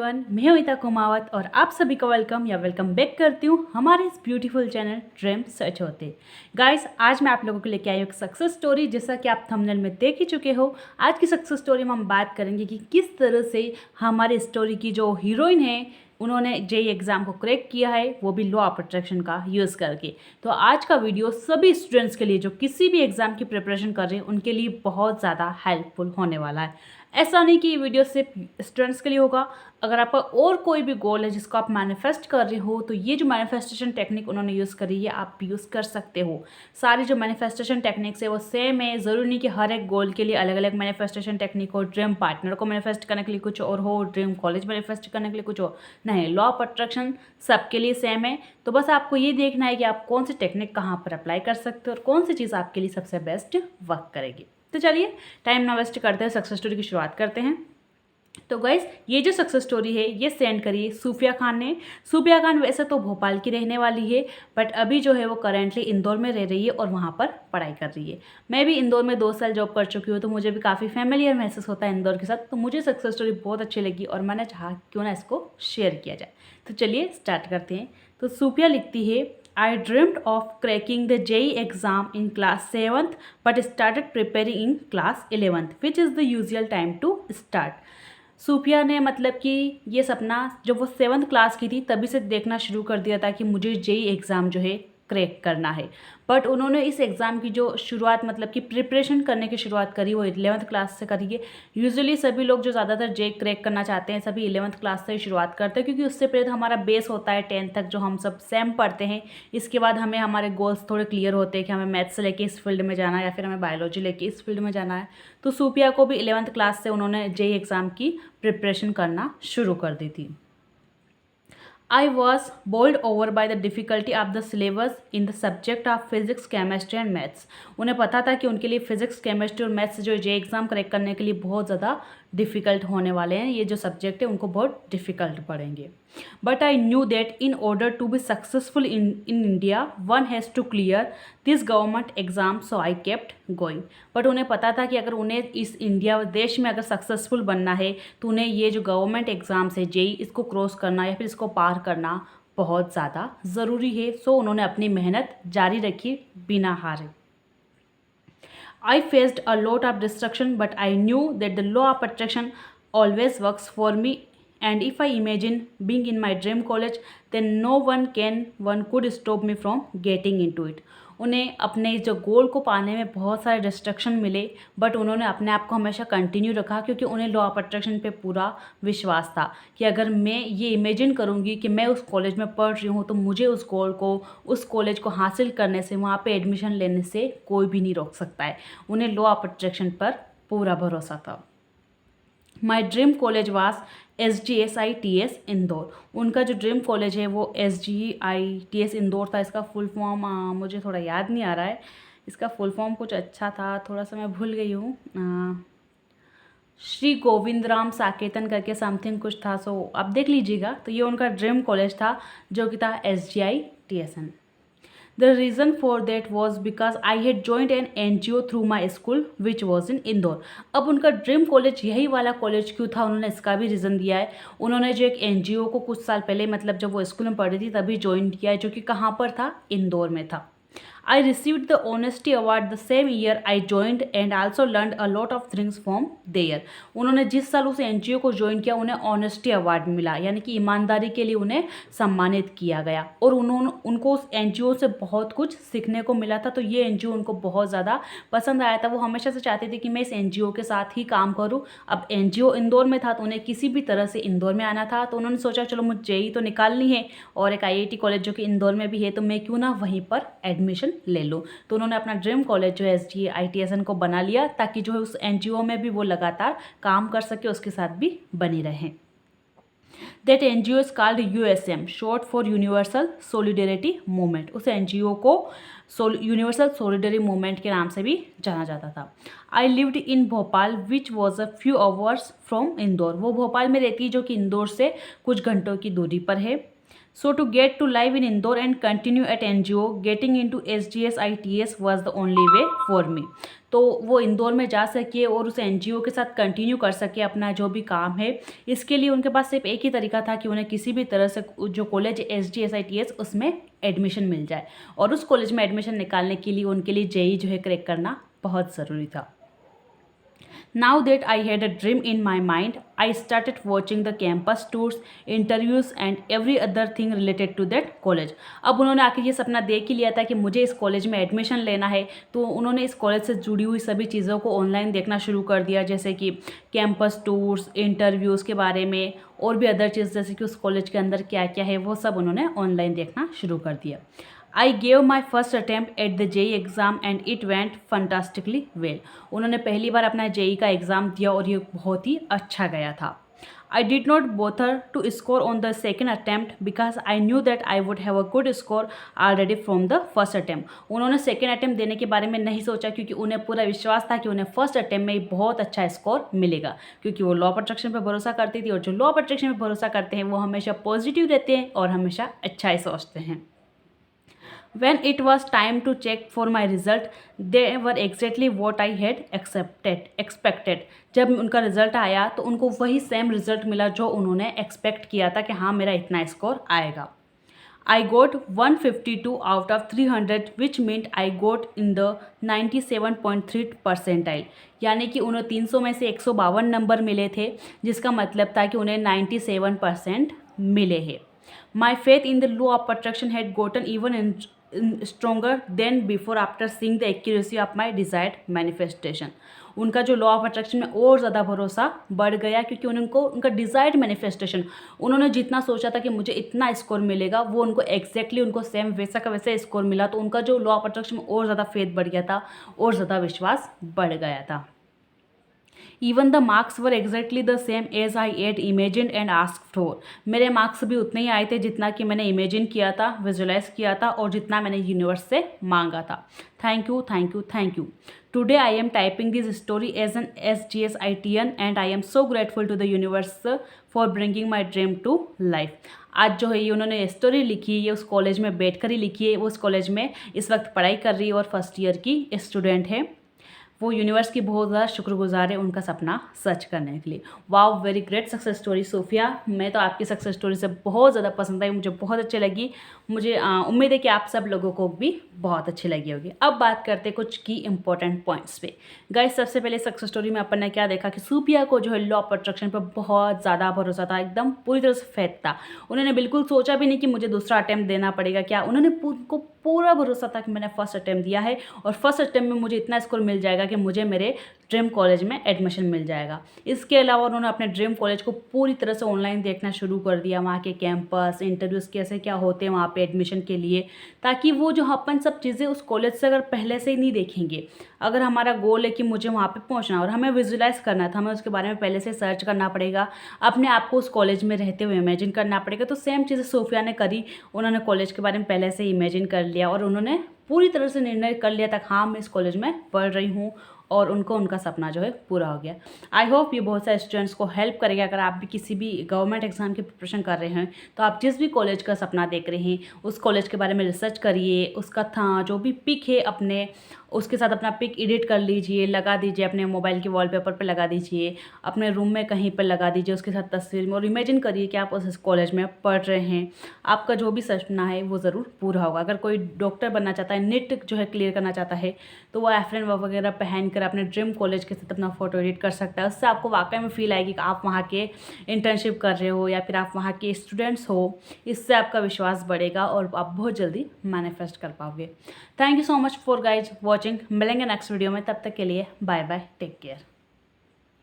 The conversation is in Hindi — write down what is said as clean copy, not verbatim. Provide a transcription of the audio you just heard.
एवरीवन, मैं हूं ईता कुमावत और आप सभी का वेलकम बैक करती हूं हमारे इस ब्यूटीफुल चैनल ड्रीम सच होते। गाइस, आज मैं आप लोगों के लेके आई हूं एक सक्सेस स्टोरी। जैसा कि आप थंबनेल में देख ही चुके हो, आज की सक्सेस स्टोरी में हम बात करेंगे कि किस तरह से हमारे स्टोरी की जो हीरोइन है उन्होंने जेई एग्ज़ाम को क्रैक किया है, वो भी लॉ ऑफ अट्रैक्शन का यूज़ करके। तो आज का वीडियो सभी स्टूडेंट्स के लिए जो किसी भी एग्ज़ाम की प्रिपरेशन कर रहे हैं उनके लिए बहुत ज़्यादा हेल्पफुल होने वाला है। ऐसा नहीं कि ये वीडियो सिर्फ स्टूडेंट्स के लिए होगा। अगर आपका और कोई भी गोल है जिसको आप मैनिफेस्ट कर रहे हो, तो ये जो मैनिफेस्टेशन टेक्निक उन्होंने यूज़ करी है आप यूज़ कर सकते हो। सारी जो मैनिफेस्टेशन टेक्निक्स है वो सेम है। ज़रूरी नहीं कि हर एक गोल के लिए अलग अलग मैनिफेस्टेशन टेक्निक हो। ड्रीम पार्टनर को मैनिफेस्ट करने के लिए कुछ और हो, ड्रीम कॉलेज मैनिफेस्ट करने के लिए कुछ और नहीं। लॉ ऑफ अट्रैक्शन सबके लिए सेम है। तो बस आपको ये देखना है कि आप कौन सी टेक्निक कहाँ पर अप्लाई कर सकते हो और कौन सी चीज़ आपके लिए सबसे बेस्ट वर्क करेगी। तो चलिए टाइम ना वेस्ट करते हैं, सक्सेस स्टोरी की शुरुआत करते हैं। तो गाइस, ये जो सक्सेस स्टोरी है ये सेंड करी है सूफिया खान ने। सूफिया खान वैसे तो भोपाल की रहने वाली है, बट अभी जो है वो करेंटली इंदौर में रह रही है और वहाँ पर पढ़ाई कर रही है। मैं भी इंदौर में 2 साल जॉब कर चुकी हूँ, तो मुझे भी काफ़ी फैमिलियर महसूस होता है इंदौर के साथ। तो मुझे सक्सेस स्टोरी बहुत अच्छी लगी और मैंने चाहा क्यों ना इसको शेयर किया जाए। तो चलिए स्टार्ट करते हैं। तो सूफिया लिखती है, I dreamed of cracking the JEE exam in class 7th but started preparing in class 11th, which is the usual time to start. सूफिया ने मतलब कि ये सपना जब वो 7th क्लास की थी तभी से देखना शुरू कर दिया था कि मुझे जेई एग्ज़ाम जो है क्रैक करना है। बट उन्होंने इस एग्ज़ाम की जो शुरुआत मतलब कि प्रिपरेशन करने की शुरुआत करी वो 11th क्लास से करी है। यूजुअली सभी लोग जो ज़्यादातर जेई क्रैक करना चाहते हैं सभी 11th क्लास से ही शुरुआत करते हैं, क्योंकि उससे पहले तो हमारा बेस होता है 10th तक जो हम सब सेम पढ़ते हैं। इसके बाद हमें हमारे गोल्स थोड़े क्लियर होते हैं कि हमें मैथ्स से लेके इस फील्ड में जाना है या फिर हमें बायोलॉजी लेके इस फील्ड में जाना है। तो सूफिया को भी 11th क्लास से उन्होंने जेई एग्ज़ाम की प्रिपरेशन करना शुरू कर दी थी। I was bowled over by the difficulty of the syllabus in the subject of physics, chemistry and maths. उन्हें पता था कि उनके लिए फिजिक्स, केमिस्ट्री और मैथ्स जो जे एग्ज़ाम क्रैक करने के लिए बहुत ज़्यादा डिफ़िकल्ट होने वाले हैं। ये जो सब्जेक्ट है उनको बहुत डिफ़िकल्ट पड़ेंगे। But I knew that in order to be successful in India one has to clear this government exam, so I kept going. But उन्हें पता था कि अगर उन्हें इस इंडिया देश में अगर सक्सेसफुल बनना है तो उन्हें ये जो गवर्नमेंट एग्ज़ाम्स है जेई, इसको क्रॉस करना या फिर इसको पार करना बहुत ज़्यादा ज़रूरी है। सो उन्होंने अपनी मेहनत जारी रखी बिना हारे। I faced a lot of destruction, but I knew that the law of attraction always works for me. And if I imagine being in my dream college, then no one could stop me from getting into it. उन्हें अपने जो गोल को पाने में बहुत सारे डिस्ट्रक्शन मिले, बट उन्होंने अपने आप को हमेशा कंटिन्यू रखा, क्योंकि उन्हें लॉ ऑफ अट्रैक्शन पे पूरा विश्वास था कि अगर मैं ये इमेजिन करूँगी कि मैं उस कॉलेज में पढ़ रही हूँ तो मुझे उस गोल को, उस कॉलेज को हासिल करने से, वहाँ पे एडमिशन लेने से कोई भी नहीं रोक सकता है। उन्हें लॉ ऑफ अट्रैक्शन पर पूरा भरोसा था। My dream college was SGSITS Indore. उनका जो ड्रीम कॉलेज है वो SGITS इंदौर था। इसका फुल फॉर्म मुझे थोड़ा याद नहीं आ रहा है। इसका फुल फॉर्म कुछ अच्छा था, थोड़ा सा मैं भूल गई हूँ। श्री गोविंदराम साकेतन करके समथिंग कुछ था, सो आप देख लीजिएगा। तो ये उनका ड्रीम कॉलेज था जो कि था SGITSN। The reason for that was because I had joined an NGO through my school which was in Indore. अब उनका ड्रीम कॉलेज यही वाला कॉलेज क्यों था, उन्होंने इसका भी रीज़न दिया है। उन्होंने जो एक NGO को कुछ साल पहले मतलब जब वो स्कूल में पढ़ रही थी तभी ज्वाइन किया है, जो कि कहाँ पर था, इंदौर में था। I received the honesty award the same year I joined and also learned a lot of things from there। उन्होंने जिस साल उस एनजीओ को ज्वाइन किया उन्हें ऑनेस्टी अवार्ड मिला, यानी कि ईमानदारी के लिए उन्हें सम्मानित किया गया और उनको उस एनजीओ से बहुत कुछ सीखने को मिला था। तो ये एनजीओ उनको बहुत ज़्यादा पसंद आया था। वो हमेशा से चाहते थे कि मैं इस एनजीओ के साथ ही काम करूँ। अब एनजीओ इंदौर में था तो उन्हें किसी भी तरह से इंदौर में आना था। तो उन्होंने सोचा चलो मुझे जेई तो निकालनी है और एक IIT कॉलेज जो कि इंदौर में भी है, तो मैं क्यों ना वहीं पर एडमिशन ले लो। तो उन्होंने अपना ड्रीम कॉलेज जो है SGITSN को बना लिया, ताकि जो है उस एनजीओ में भी वो लगातार काम कर सके, उसके साथ भी बनी रहे। That NGO is called USM, short for Universal Solidarity Movement। उस एनजीओ को यूनिवर्सल सॉलिडरी मूवमेंट के नाम से भी जाना जाता था। I lived in Bhopal which was a few hours from Indore. वो भोपाल में रहती है जो कि इंदौर से कुछ घंटों की दूरी पर है। So to get to live in Indore and continue at NGO, getting into SGS ITS was the only way for me. तो वो इंदौर में जा सके और उस NGO के साथ कंटिन्यू कर सके अपना जो भी काम है, इसके लिए उनके पास सिर्फ एक ही तरीका था कि उन्हें किसी भी तरह से जो कॉलेज SGS ITS उसमें एडमिशन मिल जाए, और उस कॉलेज में एडमिशन निकालने के लिए उनके लिए JEE जो है क्रैक करना बहुत ज़रूरी था. Now that I had a dream in my mind, I started watching the campus tours, interviews and every other thing related to that college. अब उन्होंने आके ये सपना देख ही लिया था कि मुझे इस कॉलेज में एडमिशन लेना है, तो उन्होंने इस कॉलेज से जुड़ी हुई सभी चीज़ों को ऑनलाइन देखना शुरू कर दिया, जैसे कि कैंपस टूर्स, इंटरव्यूज़ के बारे में और भी अदर चीज़, जैसे कि उस कॉलेज के अंदर क्या क्या है वो सब उन्होंने ऑनलाइन देखना शुरू कर दिया. I gave my first attempt at the JEE exam and it went fantastically well. उन्होंने पहली बार अपना JEE का एग्ज़ाम दिया और ये बहुत ही अच्छा गया था. I did not bother to score on the second attempt because I knew that I would have a good score already from the first attempt. उन्होंने सेकेंड अटैम्प्ट देने के बारे में नहीं सोचा, क्योंकि उन्हें पूरा विश्वास था कि उन्हें फर्स्ट अटैम्प्ट में बहुत अच्छा स्कोर मिलेगा, क्योंकि वो लॉ ऑफ अट्रैक्शन पर भरोसा करती थी, और जो लॉ ऑफ अट्रैक्शन पर भरोसा करते हैं वो हमेशा पॉजिटिव रहते हैं और हमेशा अच्छा ही सोचते हैं. When it was time to check for my result, they were exactly what I had expected. जब उनका रिज़ल्ट आया तो उनको वही सेम रिज़ल्ट मिला जो उन्होंने एक्सपेक्ट किया था कि हाँ मेरा इतना स्कोर आएगा. I got 152 out of 300 which meant I got in the 97.3 percentile. यानी कि उन्हें 300 में से 152 नंबर मिले थे, जिसका मतलब था कि उन्हें 97% मिले हैं. My faith in the law of attraction had gotten even stronger than before after seeing the accuracy of my desired manifestation. उनका जो लॉ ऑफ अट्रैक्शन में और ज़्यादा भरोसा बढ़ गया, क्योंकि उनका डिज़ायर्ड मैनिफेस्टेशन, उन्होंने जितना सोचा था कि मुझे इतना स्कोर मिलेगा, वो उनको एग्जैक्टली उनको सेम वैसा का वैसा स्कोर मिला. तो उनका जो लॉ ऑफ अट्रैक्शन में और ज़्यादा फेथ बढ़ गया था और ज़्यादा विश्वास बढ़ गया था. Even the marks were exactly the same as I had imagined and asked for. मेरे मार्क्स भी उतने ही आए थे जितना कि मैंने इमेजिन किया था, विजुलाइज किया था, और जितना मैंने यूनिवर्स से मांगा था. Thank you, thank you, thank you. Today I am typing this story as an SGS ITN and I am so grateful to the universe for bringing my dream to life. आज जो है ये उन्होंने स्टोरी लिखी, ये उस कॉलेज में बैठकर ही लिखी है. वो उस कॉलेज में इस वक्त पढ़ाई कर रही है और फर्स्ट ईयर की स्टूडेंट है. वो यूनिवर्स की बहुत ज़्यादा शुक्रगुजार है उनका सपना सच करने के लिए. Wow, very great success story Sophia. मैं तो आपकी सक्सेस स्टोरी से बहुत ज़्यादा पसंद आई, मुझे बहुत अच्छी लगी. मुझे उम्मीद है कि आप सब लोगों को भी बहुत अच्छी लगी होगी. अब बात करते हैं कुछ की इंपॉर्टेंट पॉइंट्स पे. गाइस, सबसे पहले सक्सेस स्टोरी में अपन ने क्या देखा कि सोफिया को जो है लॉ ऑफ अट्रैक्शन पर बहुत ज़्यादा भरोसा था, एकदम पूरी तरह से फेथ था. उन्होंने बिल्कुल सोचा भी नहीं कि मुझे दूसरा अटैम्प्ट देना पड़ेगा. क्या, उन्होंने को पूरा भरोसा था कि मैंने फर्स्ट अटैम्प्ट दिया है और फर्स्ट अटैम्प्ट में मुझे इतना स्कोर मिल जाएगा कि मुझे मेरे ड्रीम कॉलेज में एडमिशन मिल जाएगा. इसके अलावा उन्होंने अपने ड्रीम कॉलेज को पूरी तरह से ऑनलाइन देखना शुरू कर दिया, वहाँ के कैंपस, इंटरव्यूज़ कैसे क्या होते हैं वहाँ पे एडमिशन के लिए, ताकि वो जो अपन सब चीज़ें उस कॉलेज से अगर पहले से ही नहीं देखेंगे, अगर हमारा गोल है कि मुझे वहाँ पे पहुँचना और हमें विजुलाइज करना था, हमें उसके बारे में पहले से सर्च करना पड़ेगा, अपने आप को उस कॉलेज में रहते हुए इमेजिन करना पड़ेगा. तो सेम चीज़ें सोफिया ने करी. उन्होंने कॉलेज के बारे में पहले से इमेजिन कर लिया और उन्होंने पूरी तरह से निर्णय कर लिया था हाँ मैं इस कॉलेज में पढ़ रही हूँ, और उनका सपना जो है पूरा हो गया. आई होप ये बहुत सारे स्टूडेंट्स को हेल्प करेगा. अगर आप भी किसी भी गवर्नमेंट एग्जाम की प्रिपरेशन कर रहे हैं तो आप जिस भी कॉलेज का सपना देख रहे हैं उस कॉलेज के बारे में रिसर्च करिए. उसका था जो भी पिक है अपने, उसके साथ अपना पिक एडिट कर लीजिए, लगा दीजिए, अपने मोबाइल के वॉलपेपर पर लगा दीजिए, अपने रूम में कहीं पर लगा दीजिए उसके साथ तस्वीर में, और इमेजिन करिए कि आप उस कॉलेज में पढ़ रहे हैं. आपका जो भी सपना है वो ज़रूर पूरा होगा. अगर कोई डॉक्टर बनना चाहता है, नीट जो है क्लियर करना चाहता है, तो वो एप्रन वगैरह पहन कर अपने ड्रीम कॉलेज के साथ अपना फ़ोटो एडिट कर सकता है. उससे आपको वाकई में फील आएगी कि आप वहाँ के इंटर्नशिप कर रहे हो या फिर आप वहाँ के स्टूडेंट्स हो. इससे आपका विश्वास बढ़ेगा और आप बहुत जल्दी मैनिफेस्ट कर पाओगे. Thank you so much for guys watching. मिलेंगे नेक्स्ट वीडियो में, तब तक के लिए बाय बाय, टेक केयर.